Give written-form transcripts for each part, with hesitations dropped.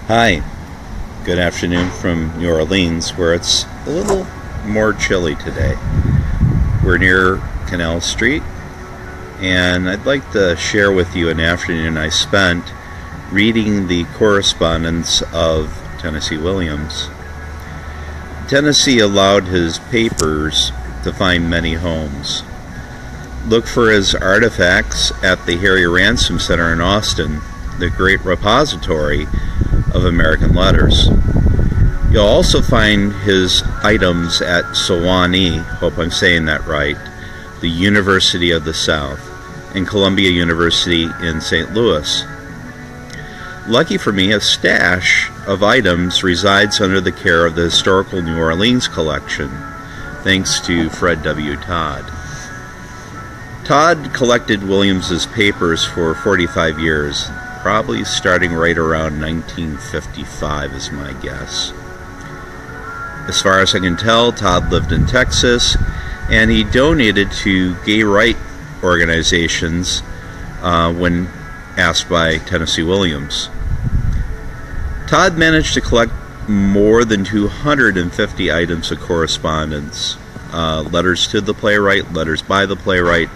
Hi, good afternoon from New Orleans, where it's a little more chilly today. We're near Canal Street, and I'd like to share with you an afternoon I spent reading the correspondence of Tennessee Williams. Tennessee allowed his papers to find many homes. Look for his artifacts at the Harry Ransom Center in Austin, the great repository of American letters. You'll also find his items at Sewanee, hope I'm saying that right, the University of the South, and Columbia University in St. Louis. Lucky for me, a stash of items resides under the care of the Historical New Orleans Collection, thanks to Fred W. Todd. Todd collected Williams's papers for 45 years, probably starting right around 1955 is my guess. As far as I can tell, Todd lived in Texas, and he donated to gay rights organizations when asked by Tennessee Williams. Todd managed to collect more than 250 items of correspondence, letters to the playwright, letters by the playwright,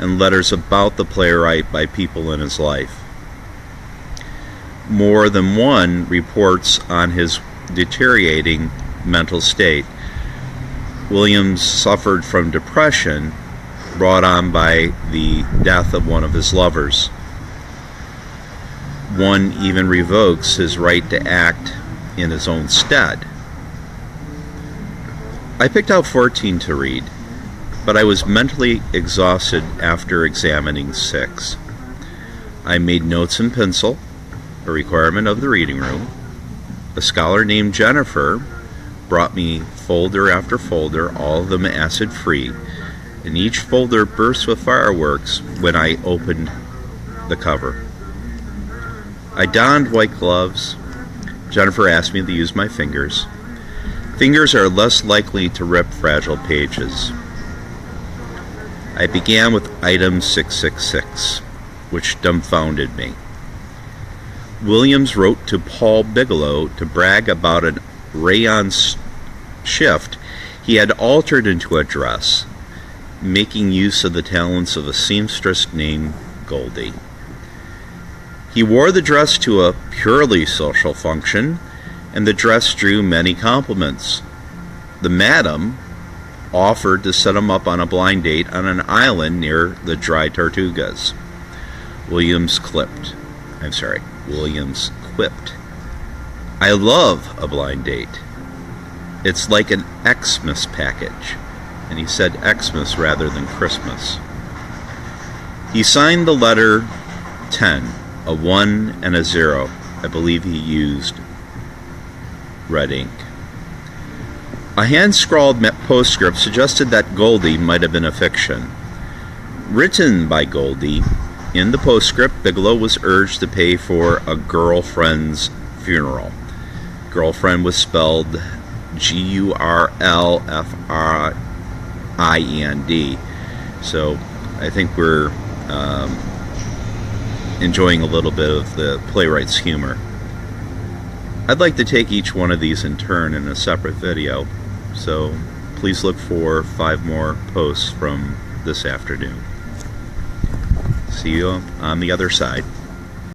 and letters about the playwright by people in his life. More than one reports on his deteriorating mental state. Williams suffered from depression brought on by the death of one of his lovers. One even revokes his right to act in his own stead. I picked out 14 to read, but I was mentally exhausted after examining 6. I made notes in pencil, a requirement of the reading room. A scholar named Jennifer brought me folder after folder, all of them acid-free, and each folder burst with fireworks when I opened the cover. I donned white gloves. Jennifer asked me to use my fingers. Fingers are less likely to rip fragile pages. I began with item 666, which dumbfounded me. Williams wrote to Paul Bigelow to brag about an rayon shift he had altered into a dress, making use of the talents of a seamstress named Goldie. He wore the dress to a purely social function, and the dress drew many compliments. The madam offered to set him up on a blind date on an island near the Dry Tortugas. Williams quipped, "I love a blind date. It's like an Xmas package." And he said Xmas rather than Christmas. He signed the letter 10, a 1 and a 0. I believe he used red ink. A hand-scrawled postscript suggested that Goldie might have been a fiction. Written by Goldie, in the postscript, Bigelow was urged to pay for a girlfriend's funeral. Girlfriend was spelled Gurlfriend. So I think we're enjoying a little bit of the playwright's humor. I'd like to take each one of these in turn in a separate video, so please look for 5 more posts from this afternoon. See you on the other side.